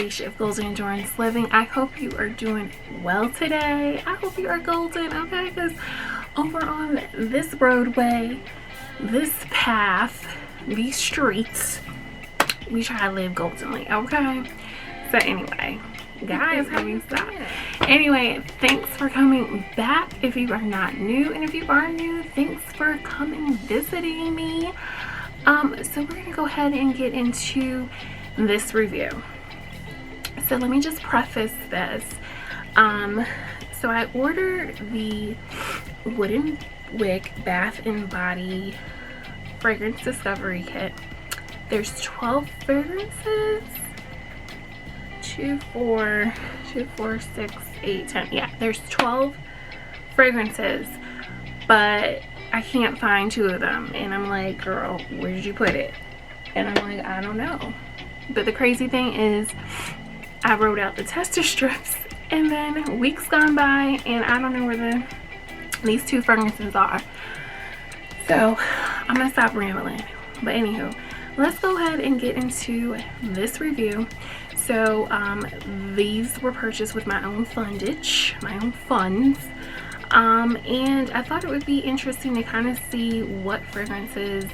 Alicia of Golden Endurance Living. I hope you are doing well today. I hope you are golden, okay? Because over on this roadway, this path, these streets, we try to live goldenly, okay? So anyway, guys, how you stop? Anyway, thanks for coming back if you are not new, and if you are new, thanks for coming visiting me. So we're gonna go ahead and get into this review. So let me just preface this. So I ordered the Wooden Wick Bath and Body Fragrance Discovery Kit. There's 12 fragrances. 2, 4, 6, 8, 10. Yeah, there's 12 fragrances, but I can't find 2 of them. And I'm like, girl, where did you put it? And I'm like, I don't know. But the crazy thing is, I wrote out the tester strips, and then weeks gone by, and I don't know where these 2 fragrances are. So I'm gonna stop rambling. But anywho, let's go ahead and get into this review. So these were purchased with my own fundage, my own funds. And I thought it would be interesting to kind of see what fragrances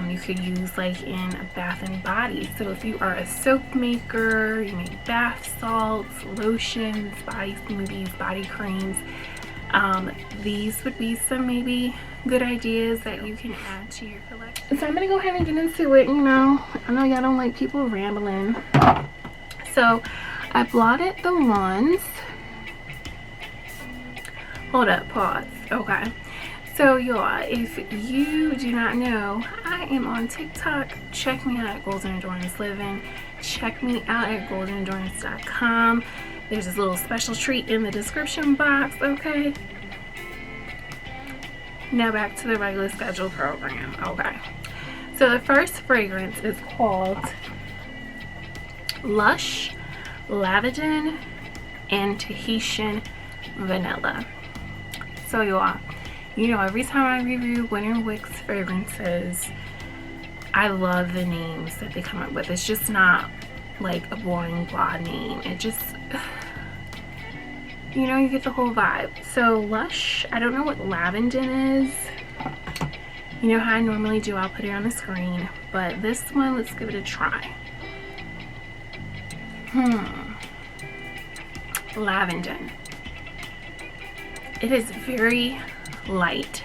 you could use like in a bath and body. So if you are a soap maker, you make bath salts, lotions, body smoothies, body creams, these would be some maybe good ideas that you can add to your collection. So I'm gonna go ahead and get into it. You know, I know y'all don't like people rambling. So I blotted the ones. Hold up, pause. Okay. So y'all, if you do not know, I am on TikTok. Check me out at Golden Endurance Living. Check me out at goldenendurance.com. There's this little special treat in the description box, okay? Now back to the regular scheduled program, okay? So the first fragrance is called LUSH, Lavandin, and Tahitian Vanilla. So y'all, you know, every time I review Wooden Wick's fragrances, I love the names that they come up with. It's just not like a boring blah name. It just, you know, you get the whole vibe. So LUSH, I don't know what Lavandin is. You know how I normally do, I'll put it on the screen. But this one, let's give it a try. Lavandin. It is very light.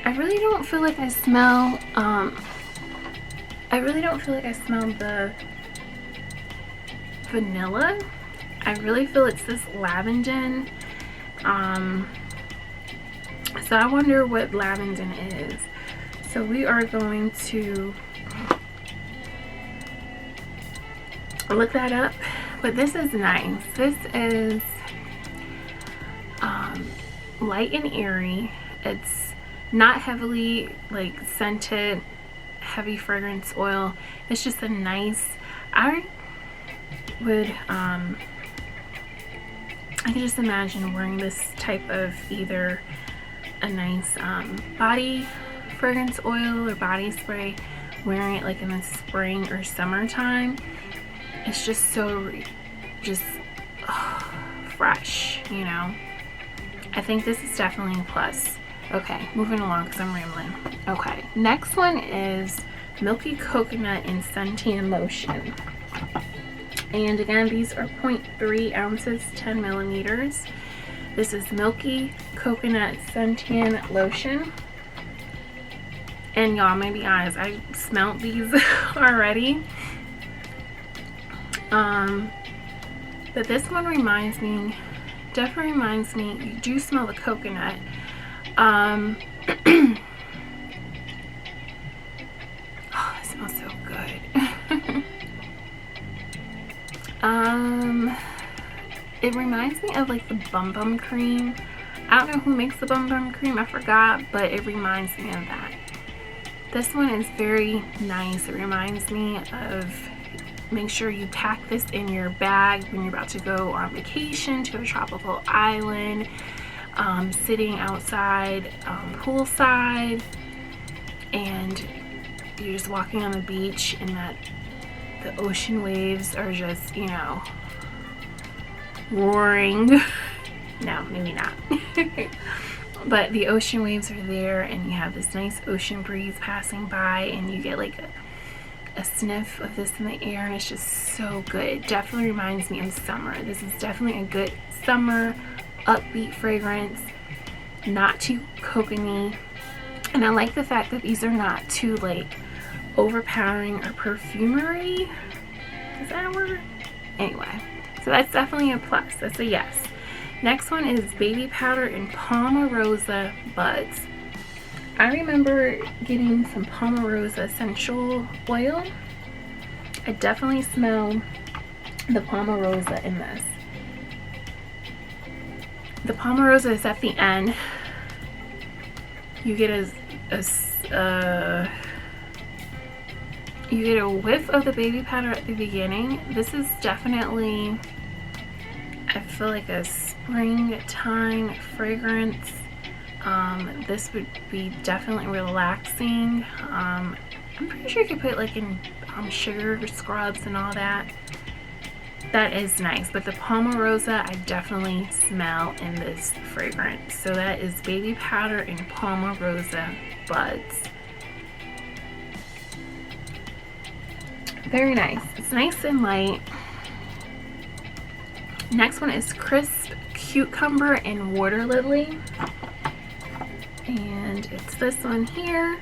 I really don't feel like I smell the vanilla. I really feel it's this Lavandin. So I wonder what Lavandin is. So we are going to look that up. But this is nice. This is light and airy. It's not heavily like scented, heavy fragrance oil. It's just a nice, I would I can just imagine wearing this type of either a nice body fragrance oil or body spray, wearing it like in the spring or summertime. It's just so fresh, you know. I think this is definitely a plus. Okay, moving along because I'm rambling. Okay, next one is Milky Coconut and Suntan Lotion. And again, these are 0.3 ounces, 10 millimeters. This is Milky Coconut Suntan Lotion. And y'all, may be honest, I smelled these already. But this one reminds me, definitely reminds me, you do smell the coconut. Oh, it smells so good. It reminds me of like the Bum Bum cream. I don't know who makes the Bum Bum cream, I forgot, but it reminds me of that. This one is very nice. It reminds me of, make sure you pack this in your bag when you're about to go on vacation to a tropical island, sitting outside, poolside, and you're just walking on the beach in that The ocean waves are just, you know, roaring. No, maybe not. But the ocean waves are there, and you have this nice ocean breeze passing by, and you get like a sniff of this in the air, and it's just so good. It definitely reminds me of summer. This is definitely a good summer upbeat fragrance, not too coconut-y. And I like the fact that these are not too like overpowering or perfumery. Is that a word? Anyway, so that's definitely a plus. That's a yes. Next one is Baby Powder and Palmarosa Buds. I remember getting some Palmarosa essential oil. I definitely smell the Palmarosa in this. The Palmarosa is at the end. You get you get a whiff of the baby powder at the beginning. This is definitely, I feel like, a springtime fragrance. This would be definitely relaxing. I'm pretty sure you could put like in sugar scrubs and all that. That is nice, but the Palmarosa I definitely smell in this fragrance. So that is Baby Powder and Palmarosa Buds. Very nice. It's nice and light. Next one is Crisp Cucumber and Water Lily. And it's this one here.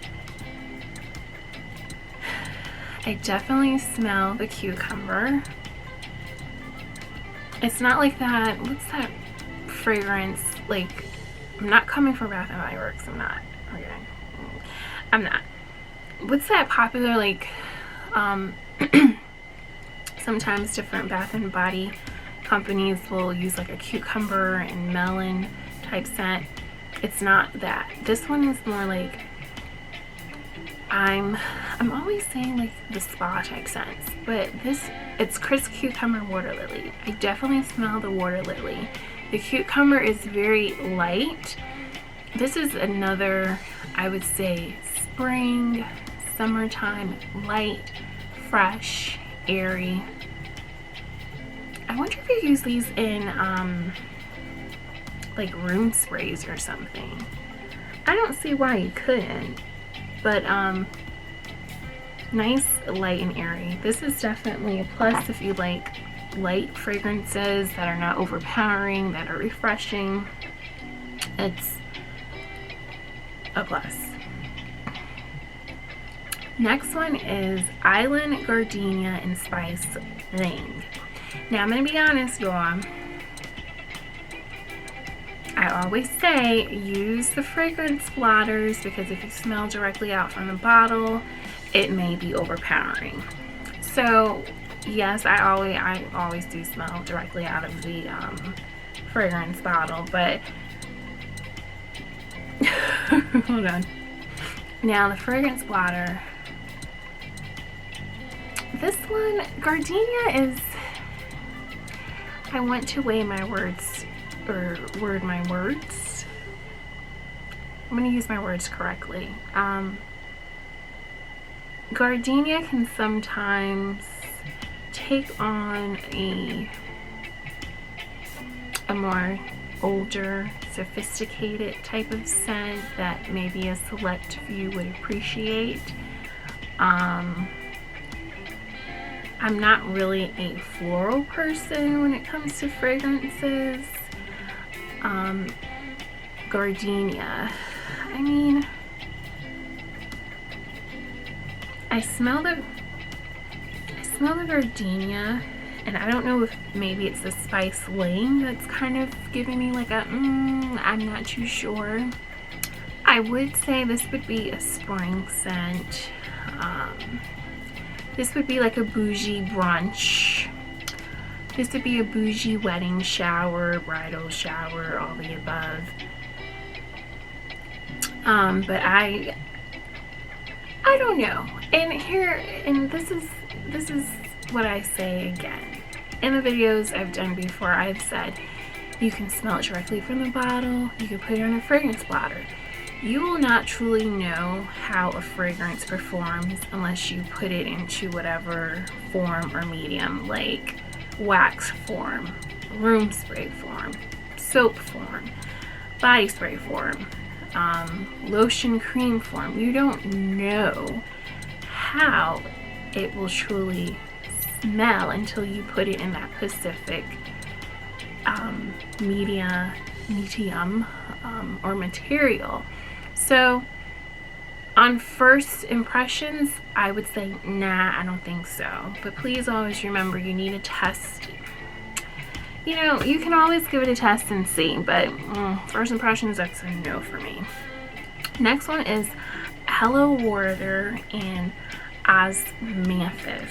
I definitely smell the cucumber. It's not like that, what's that fragrance, like, I'm not coming for Bath and Body Works, I'm not, okay, I'm not. What's that popular, like, sometimes different Bath and Body companies will use like a cucumber and melon type scent. It's not that. This one is more like, I'm always saying like the spa type scents, but it's Crisp Cucumber Water Lily. I definitely smell the water lily. The cucumber is very light. This is another, I would say, spring, summertime, light, fresh, airy. I wonder if you use these in like room sprays or something. I don't see why you couldn't, but nice, light, and airy. This is definitely a plus if you like light fragrances that are not overpowering, that are refreshing. It's a plus. Next one is Island Gardenia and Spice Ling. Now I'm gonna be honest, y'all. I always say use the fragrance blotters, because if you smell directly out from the bottle, it may be overpowering. So yes, I always do smell directly out of the fragrance bottle, but hold on. Now the fragrance blotter. This one, Gardenia, is, I want to weigh my words, or word my words. I'm going to use my words correctly. Gardenia can sometimes take on a more older, sophisticated type of scent that maybe a select few would appreciate. I'm not really a floral person when it comes to fragrances. Gardenia, I mean, I smell the gardenia, and I don't know if maybe it's the Spice Ling that's kind of giving me like a I'm not too sure. I would say this would be a spring scent. This would be like a bougie brunch. This would be a bougie wedding shower, bridal shower, all the above. But I don't know. And this is what I say again. In the videos I've done before, I've said you can smell it directly from the bottle. You can put it on a fragrance blotter. You will not truly know how a fragrance performs unless you put it into whatever form or medium, like wax form, room spray form, soap form, body spray form, lotion cream form. You don't know how it will truly smell until you put it in that specific medium or material. So on first impressions, I would say, nah, I don't think so. But please always remember, you need to test. You know, you can always give it a test and see, but first impressions, that's a no for me. Next one is Hello Water and Osmanthus.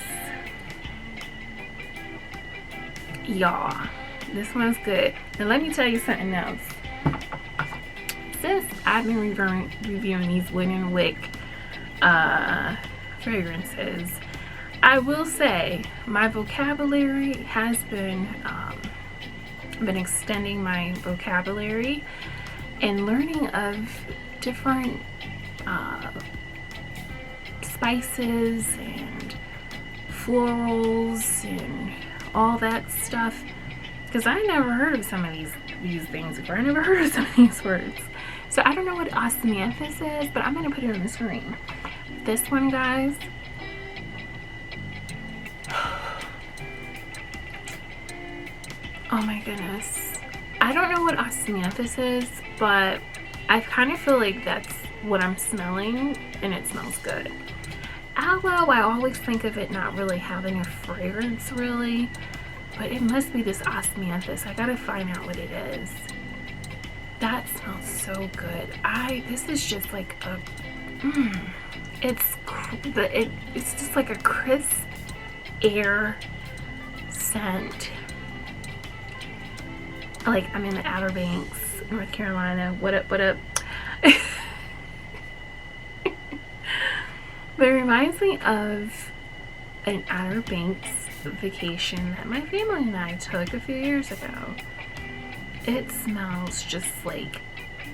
Y'all, this one's good. Now let me tell you something else. Since I've been reviewing these Wick fragrances, I will say my vocabulary has been extending my vocabulary and learning of different spices and florals and all that stuff, because I never heard of some of these things before. I never heard of some of these words. So I don't know what osmanthus is, but I'm gonna put it on the screen. This one, guys, oh my goodness, I don't know what osmanthus is, but I kind of feel like that's what I'm smelling, and it smells good. Aloe, I always think of it not really having a fragrance really, but it must be this osmanthus. I gotta find out what it is. That smells so good. This is just like a it's just like a crisp air scent. Like I'm in the Outer Banks, North Carolina. What up, what up? But it reminds me of an Outer Banks vacation that my family and I took a few years ago. It smells just like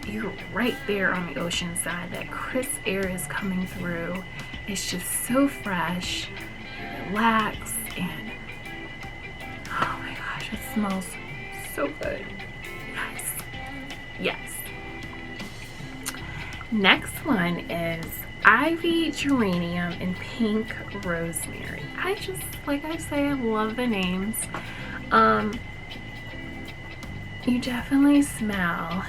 you're right there on the ocean side. That crisp air is coming through. It's just so fresh. You relax, and oh my gosh, it smells so good. Yes. Yes. Next one is Ivy Geranium and Pink Rosemary. I just, like I say, I love the names. You definitely smell,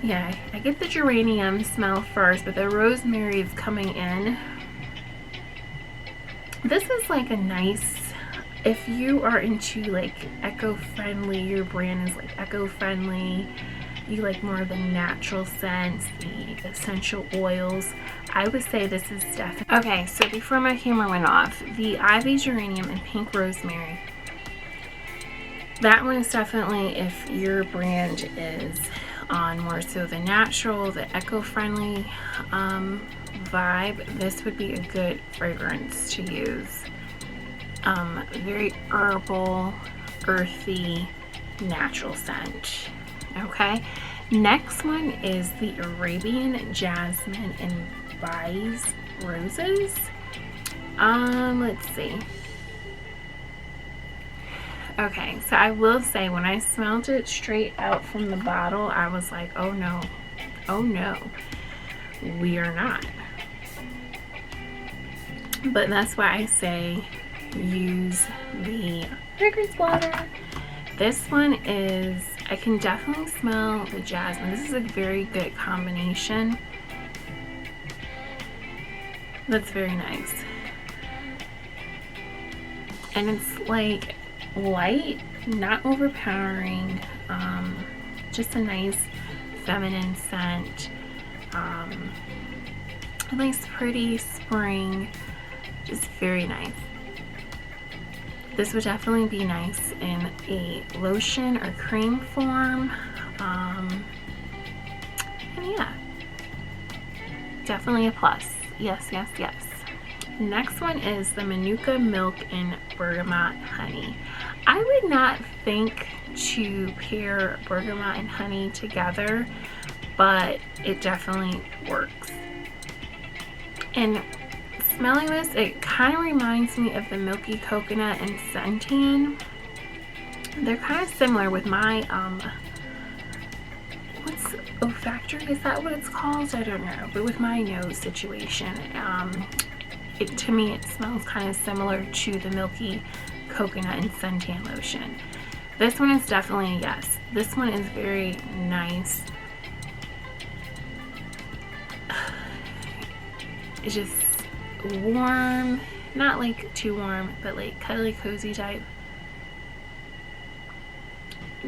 yeah, I get the geranium smell first, but the rosemary is coming in. This is like a nice, if you are into like eco-friendly, your brand is like eco-friendly, you like more of the natural scents, the essential oils, I would say this is definitely. Okay, so before my camera went off, the Ivy Geranium and Pink Rosemary, that one is definitely, if your brand is on more so the natural, the eco-friendly vibe, this would be a good fragrance to use. Very herbal, earthy, natural scent. Okay, next one is the Arabian Jasmine and BAIES Roses. Let's see. Okay, so I will say, when I smelled it straight out from the bottle, I was like, oh no, we are not. But that's why I say use the fragrance blotter. This one is, I can definitely smell the jasmine. This is a very good combination. That's very nice. And it's like light, not overpowering, just a nice feminine scent, a nice pretty spring, just very nice. This would definitely be nice in a lotion or cream form, and yeah, definitely a plus. Yes, yes, yes. Next one is the Manuka Milk and Bergamot Honey. I would not think to pair bergamot and honey together, but it definitely works. And smelling this, it kind of reminds me of the Milky Coconut and Suntan. They're kind of similar with my what's olfactory, is that what it's called? I don't know, but with my nose situation, to me it smells kind of similar to the Milky Coconut and Suntan lotion. This one is definitely a yes. This one is very nice. It's just warm, not like too warm, but like cuddly cozy type.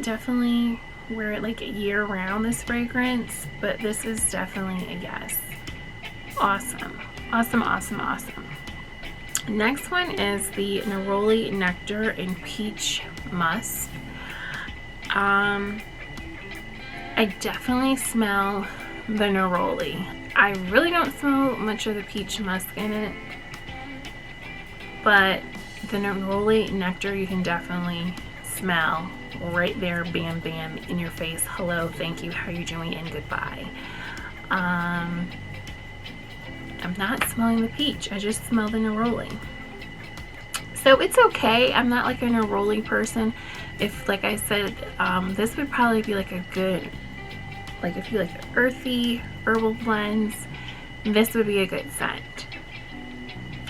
Definitely wear it like year round, this fragrance, but this is definitely a yes. Awesome, awesome, awesome, awesome. Next one is the Neroli Nectar and Peach Musk. I definitely smell the neroli. I really don't smell much of the peach musk in it, but the neroli nectar you can definitely smell right there, bam bam, in your face. Hello, thank you, how are you doing, and goodbye. I'm not smelling the peach, I just smell the neroli. So it's okay. I'm not like a neroli person. If, like I said, this would probably be like a good, like if you like the earthy herbal blends, this would be a good scent.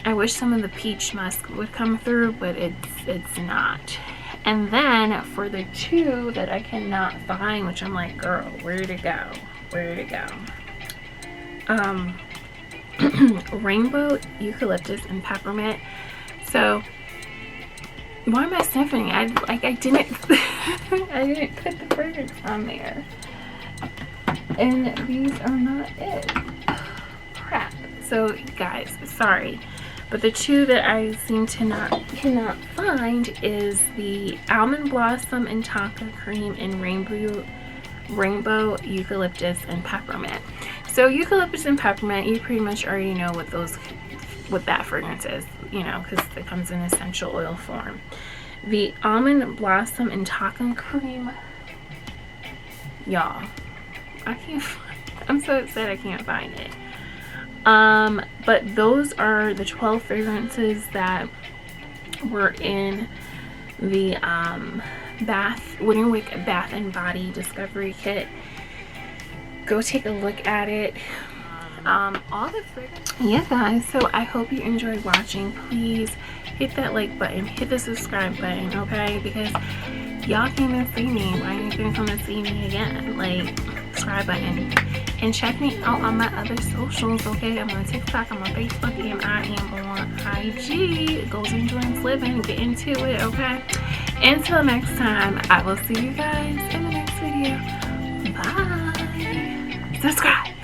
I wish some of the peach musk would come through, but it's not. And then for the two that I cannot find, which I'm like, girl, where'd it go? Where'd it go? Rainbow Eucalyptus and Peppermint. So why am I sniffing? I didn't I didn't put the fragrance on there, and these are not it. Crap. So guys, sorry, but the two that I seem to cannot find is the Almond Blossom and Tonka Cream and Rainbow Eucalyptus and Peppermint. So eucalyptus and peppermint, you pretty much already know what that fragrance is, you know, because it comes in essential oil form. The Almond Blossom and Tonka Cream, y'all, I'm so upset I can't find it. But those are the 12 fragrances that were in the Wick Bath and Body Discovery Kit. Go take a look at it. All the fragrances. Yeah guys, so I hope you enjoyed watching. Please hit that like button, hit the subscribe button, okay? Because y'all came and see me, why are you gonna come and see me again? Like, subscribe button. And check me out on my other socials, okay? I'm on TikTok, I'm on Facebook, and I am on IG. Golden Joins Living, get into it, okay? Until next time, I will see you guys in the next video. Bye. Subscribe.